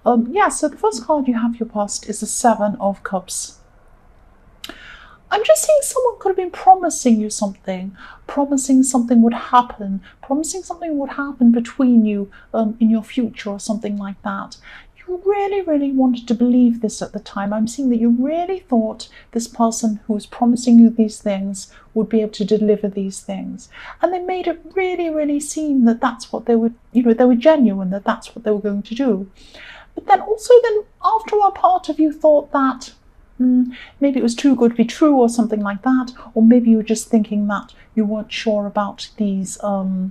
Yeah, so the first card you have your past is the Seven of Cups. I'm just seeing someone could have been promising something would happen, promising something would happen between you in your future or something like that. You really, really wanted to believe this at the time. I'm seeing that you really thought this person who was promising you these things would be able to deliver these things. And they made it really, really seem that that's what they would, they were genuine, that that's what they were going to do. But then also after a part of you thought that maybe it was too good to be true or something like that, or maybe you were just thinking that you weren't sure about these, you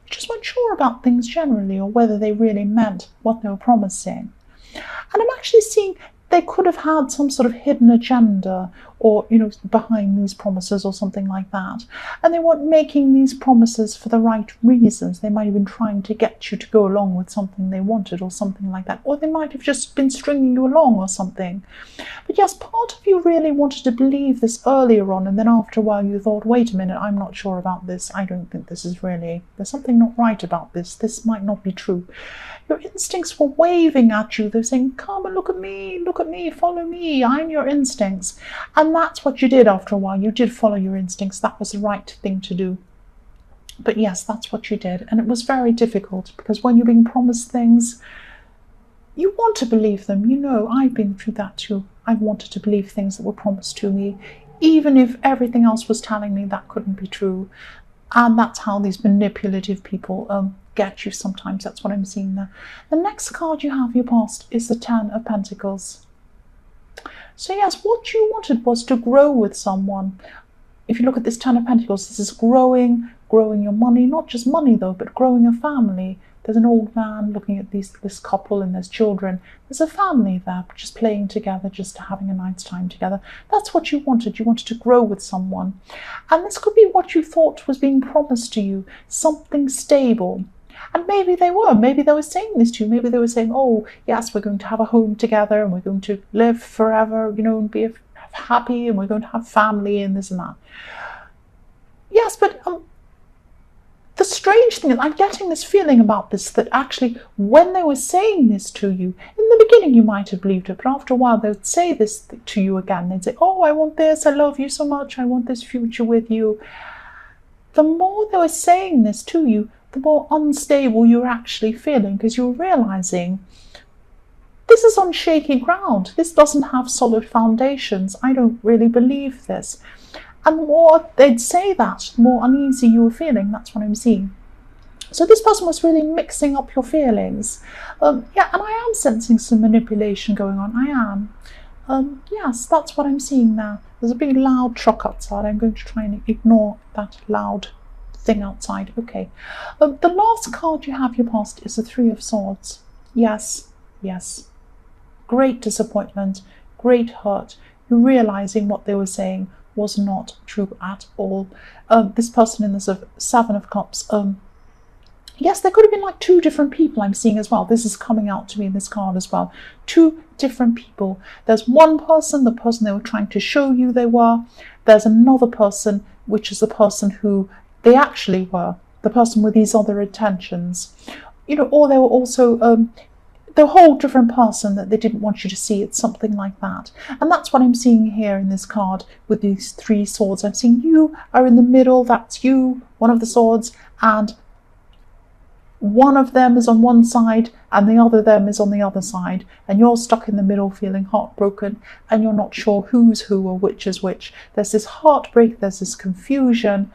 just weren't sure about things generally, or whether they really meant what they were promising. And I'm actually seeing they could have had some sort of hidden agenda, or behind these promises or something like that, and they weren't making these promises for the right reasons. They might have been trying to get you to go along with something they wanted or something like that, or they might have just been stringing you along or something. But yes, part of you really wanted to believe this earlier on, and then after a while you thought, wait a minute, I'm not sure about this. I don't think this is really, there's something not right about this. This might not be true. Your instincts were waving at you. They're saying, come and look at me, follow me, I'm your instincts. And that's what you did after a while. You did follow your instincts. That was the right thing to do. But yes, that's what you did. And it was very difficult, because when you're being promised things, you want to believe them. I've been through that too. I wanted to believe things that were promised to me, even if everything else was telling me that couldn't be true. And that's how these manipulative people get you sometimes. That's what I'm seeing there. The next card you have your past is the Ten of Pentacles. So yes, what you wanted was to grow with someone. If you look at this Ten of Pentacles, this is growing your money, not just money though, but growing a family. There's an old man looking at this couple, and there's children. There's a family there, just playing together, just having a nice time together. That's what you wanted. You wanted to grow with someone. And this could be what you thought was being promised to you, something stable. And maybe they were saying this to you. Maybe they were saying, oh, yes, we're going to have a home together, and we're going to live forever, and be happy, and we're going to have family, and this and that. Yes, but the strange thing is, I'm getting this feeling about this, that actually when they were saying this to you, in the beginning you might have believed it, but after a while they would say this to you again. They'd say, oh, I want this, I love you so much, I want this future with you. The more they were saying this to you, the more unstable you're actually feeling, because you're realizing this is on shaky ground. This doesn't have solid foundations. I don't really believe this. And the more they'd say that, the more uneasy you were feeling. That's what I'm seeing. So this person was really mixing up your feelings. Yeah, and I am sensing some manipulation going on. I am. Yes, that's what I'm seeing now. There's a big loud truck outside. I'm going to try and ignore that loud thing outside. Okay. The last card you have your past is the Three of Swords. Yes. Great disappointment, great hurt. You're realizing what they were saying was not true at all. This person in the Seven of Cups, yes, there could have been like two different people I'm seeing as well. This is coming out to me in this card as well. Two different people. There's one person, the person they were trying to show you they were. There's another person, which is the person who they actually were, the person with these other intentions. Or they were also the whole different person that they didn't want you to see. It's something like that. And that's what I'm seeing here in this card with these three swords. I'm seeing you are in the middle. That's you, one of the swords, and one of them is on one side and the other them is on the other side. And you're stuck in the middle feeling heartbroken, and you're not sure who's who or which is which. There's this heartbreak, there's this confusion.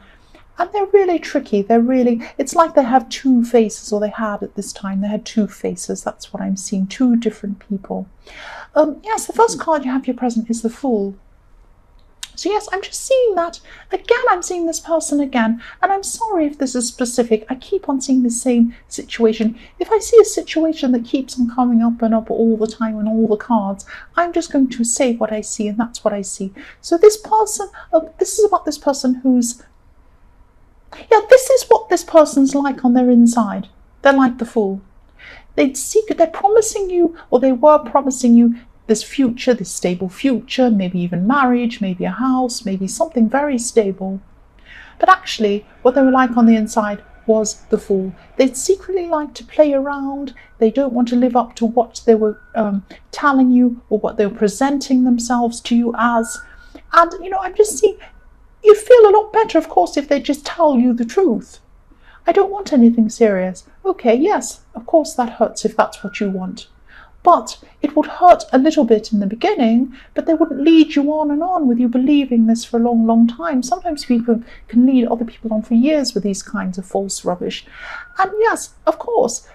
And they're really tricky. It's like they have two faces, or they had at this time. They had two faces. That's what I'm seeing, two different people. Yes, the first card you have your present is the Fool. So yes, I'm just seeing that. Again, I'm seeing this person again. And I'm sorry if this is specific. I keep on seeing the same situation. If I see a situation that keeps on coming up and up all the time on all the cards, I'm just going to say what I see, and that's what I see. So this person, this is about this person who's, yeah, this is what this person's like on their inside. They're like the Fool. They're promising you, or they were promising you, this future, this stable future, maybe even marriage, maybe a house, maybe something very stable. But actually, what they were like on the inside was the Fool. They'd secretly like to play around. They don't want to live up to what they were telling you or what they were presenting themselves to you as. And, I'm just seeing, you'd feel a lot better, of course, if they just tell you the truth. I don't want anything serious. Okay, yes, of course that hurts if that's what you want. But it would hurt a little bit in the beginning, but they wouldn't lead you on and on with you believing this for a long, long time. Sometimes people can lead other people on for years with these kinds of false rubbish. And yes, of course,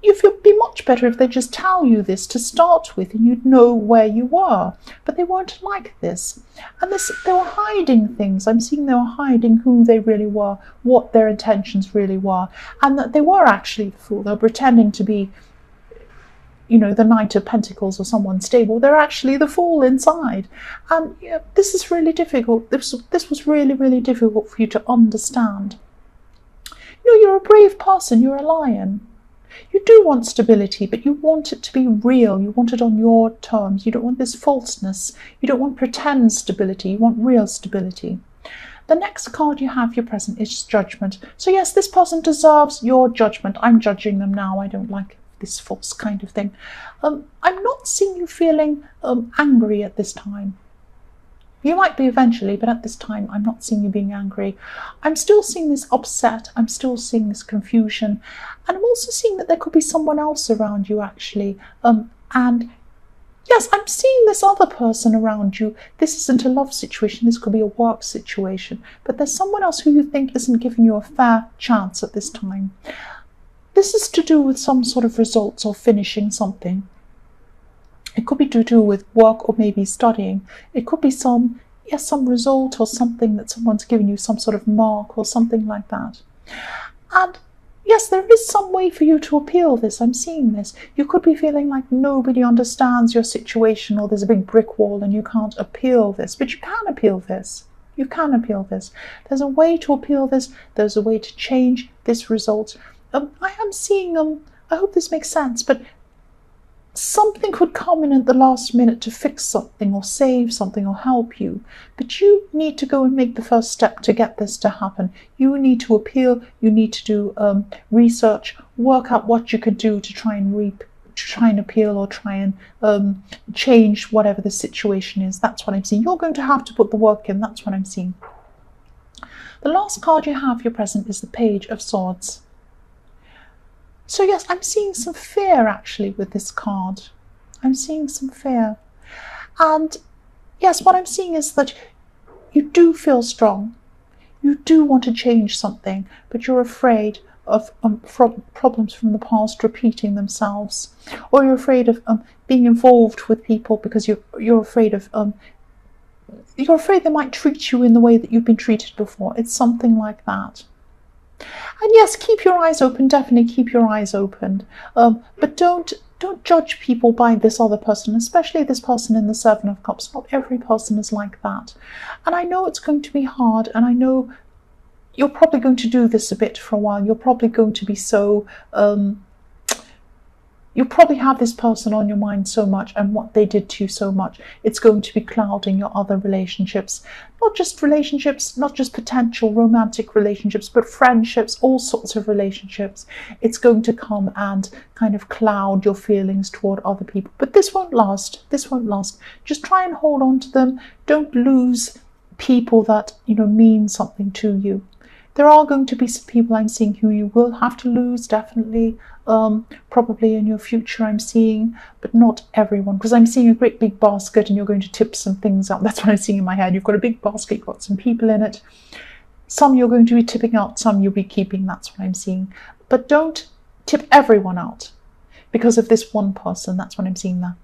it would be much better if they just tell you this to start with and you'd know where you were. But they weren't like this. And they were hiding things. I'm seeing they were hiding who they really were, what their intentions really were, and that they were actually the Fool. They were pretending to be the Knight of Pentacles or someone stable. They're actually the Fool inside. And this is really difficult. This was really, really difficult for you to understand. You're a brave person. You're a lion. You do want stability, but you want it to be real. You want it on your terms. You don't want this falseness. You don't want pretend stability. You want real stability. The next card you have, your present, is Judgment. So yes, this person deserves your judgment. I'm judging them now. I don't like this false kind of thing. I'm not seeing you feeling angry at this time. You might be eventually, but at this time I'm not seeing you being angry. I'm still seeing this upset. I'm still seeing this confusion. And I'm also seeing that there could be someone else around you actually. And yes, I'm seeing this other person around you. This isn't a love situation. This could be a work situation. But there's someone else who you think isn't giving you a fair chance at this time. This is to do with some sort of results or finishing something. It could be to do with work or maybe studying. It could be some result or something that someone's given you, some sort of mark or something like that. And yes, there is some way for you to appeal this. I'm seeing this. You could be feeling like nobody understands your situation or there's a big brick wall and you can't appeal this. But you can appeal this. You can appeal this. There's a way to appeal this. There's a way to change this result. I am seeing, I hope this makes sense, but something could come in at the last minute to fix something or save something or help you. But you need to go and make the first step to get this to happen. You need to appeal. You need to do research, work out what you could do to try and appeal or try and change whatever the situation is. That's what I'm seeing. You're going to have to put the work in. That's what I'm seeing. The last card you have, your present, is the Page of Swords. So yes, I'm seeing some fear actually with this card. I'm seeing some fear. And yes, what I'm seeing is that you do feel strong. You do want to change something, but you're afraid of problems from the past repeating themselves. Or you're afraid of being involved with people because you're afraid of you're afraid they might treat you in the way that you've been treated before. It's something like that. And yes, keep your eyes open, definitely keep your eyes open. But don't judge people by this other person, especially this person in the Seven of Cups. Not every person is like that. And I know it's going to be hard, and I know you're probably going to do this a bit for a while. You're probably going to be so... You'll probably have this person on your mind so much and what they did to you so much. It's going to be clouding your other relationships. Not just potential romantic relationships, but friendships, all sorts of relationships. It's going to come and kind of cloud your feelings toward other people. But this won't last. This won't last. Just try and hold on to them. Don't lose people that, mean something to you. There are going to be some people I'm seeing who you will have to lose, definitely, probably in your future I'm seeing, but not everyone, because I'm seeing a great big basket and you're going to tip some things out. That's what I'm seeing in my head. You've got a big basket, you've got some people in it. Some you're going to be tipping out, some you'll be keeping. That's what I'm seeing. But don't tip everyone out because of this one person. That's what I'm seeing there.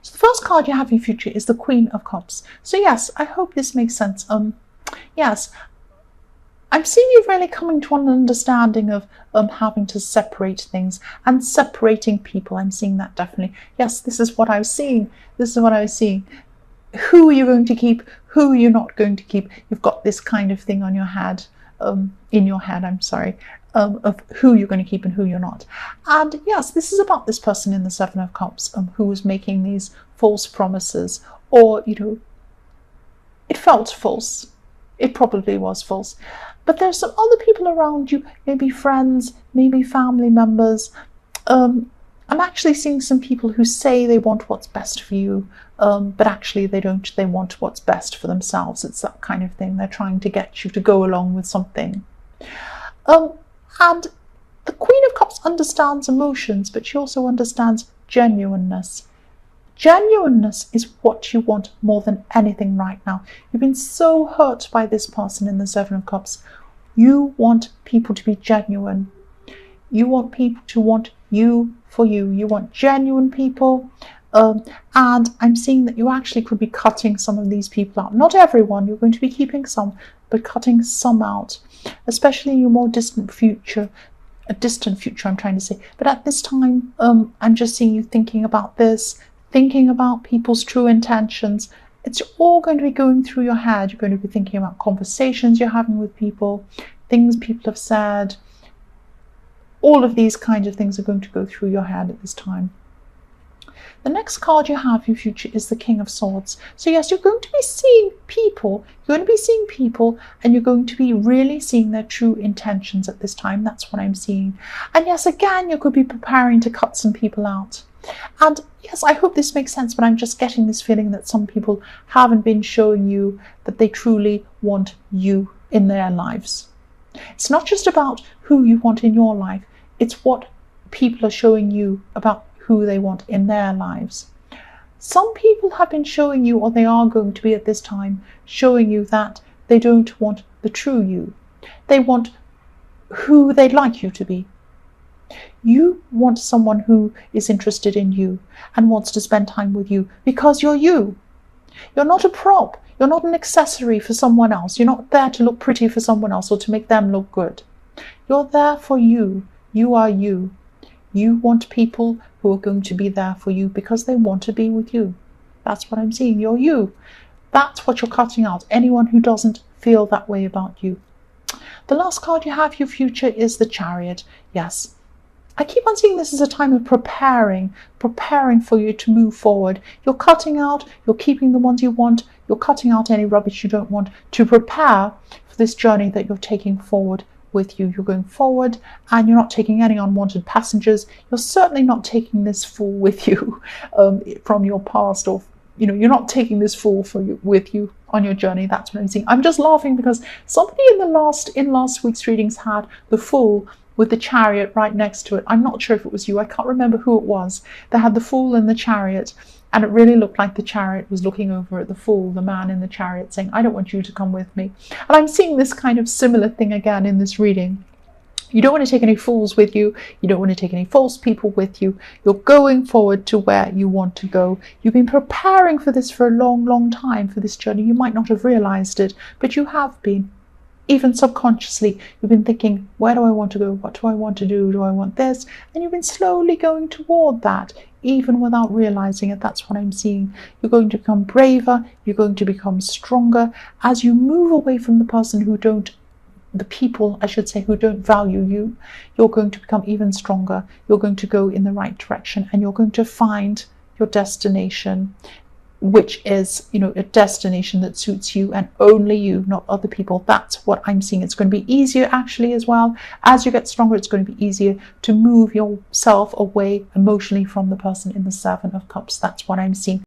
So the first card you have in your future is the Queen of Cups. So yes, I hope this makes sense. Yes, I'm seeing you really coming to an understanding of having to separate things and separating people. I'm seeing that definitely. Yes, this is what I was seeing. This is what I was seeing. Who are you going to keep? Who are you not going to keep? You've got this kind of thing on your head, in your head, I'm sorry, of who you're going to keep and who you're not. And yes, this is about this person in the Seven of Cups who was making these false promises, or, it felt false. It probably was false. But there's some other people around you, maybe friends, maybe family members. I'm actually seeing some people who say they want what's best for you, but actually they don't. They want what's best for themselves. It's that kind of thing. They're trying to get you to go along with something. And the Queen of Cups understands emotions, but she also understands genuineness. Genuineness is what you want more than anything right now. You've been so hurt by this person in the Seven of Cups. You want people to be genuine. You want people to want you for you. You want genuine people. And I'm seeing that you actually could be cutting some of these people out. Not everyone, you're going to be keeping some, but cutting some out, especially in your more distant future. A distant future, I'm trying to say. But at this time, I'm just seeing you thinking about this, thinking about people's true intentions. It's all going to be going through your head. You're going to be thinking about conversations you're having with people, things people have said. All of these kinds of things are going to go through your head at this time. The next card you have in your future is the King of Swords. So yes, you're going to be seeing people. You're going to be seeing people, and you're going to be really seeing their true intentions at this time. That's what I'm seeing. And yes, again, you could be preparing to cut some people out. And yes, I hope this makes sense, but I'm just getting this feeling that some people haven't been showing you that they truly want you in their lives. It's not just about who you want in your life. It's what people are showing you about who they want in their lives. Some people have been showing you, or they are going to be at this time, showing you that they don't want the true you. They want who they'd like you to be. You want someone who is interested in you and wants to spend time with you because you're you. You're not a prop. You're not an accessory for someone else. You're not there to look pretty for someone else or to make them look good. You're there for you. You are you. You want people who are going to be there for you because they want to be with you. That's what I'm seeing. You're you. That's what you're cutting out. Anyone who doesn't feel that way about you. The last card you have, your future, is the Chariot. Yes. I keep on seeing this as a time of preparing for you to move forward. You're cutting out, you're keeping the ones you want, you're cutting out any rubbish you don't want to prepare for this journey that you're taking forward with you. You're going forward and you're not taking any unwanted passengers. You're certainly not taking this fool with you from your past, or you're not taking this fool with you on your journey. That's what I'm seeing. I'm just laughing because somebody in last week's readings had the Fool with the Chariot right next to it. I'm not sure if it was you. I can't remember who it was. They had the Fool and the Chariot, and it really looked like the Chariot was looking over at the Fool, the man in the Chariot, saying, I don't want you to come with me. And I'm seeing this kind of similar thing again in this reading. You don't want to take any fools with you. You don't want to take any false people with you. You're going forward to where you want to go. You've been preparing for this for a long, long time, for this journey. You might not have realized it, but you have been. Even subconsciously, you've been thinking, where do I want to go? What do I want to do? Do I want this? And you've been slowly going toward that, even without realizing it. That's what I'm seeing. You're going to become braver. You're going to become stronger as you move away from the people who don't value you. You're going to become even stronger. You're going to go in the right direction, and you're going to find your destination, which is, a destination that suits you and only you, not other people. That's what I'm seeing. It's going to be easier actually as well. As you get stronger, it's going to be easier to move yourself away emotionally from the person in the Seven of Cups. That's what I'm seeing.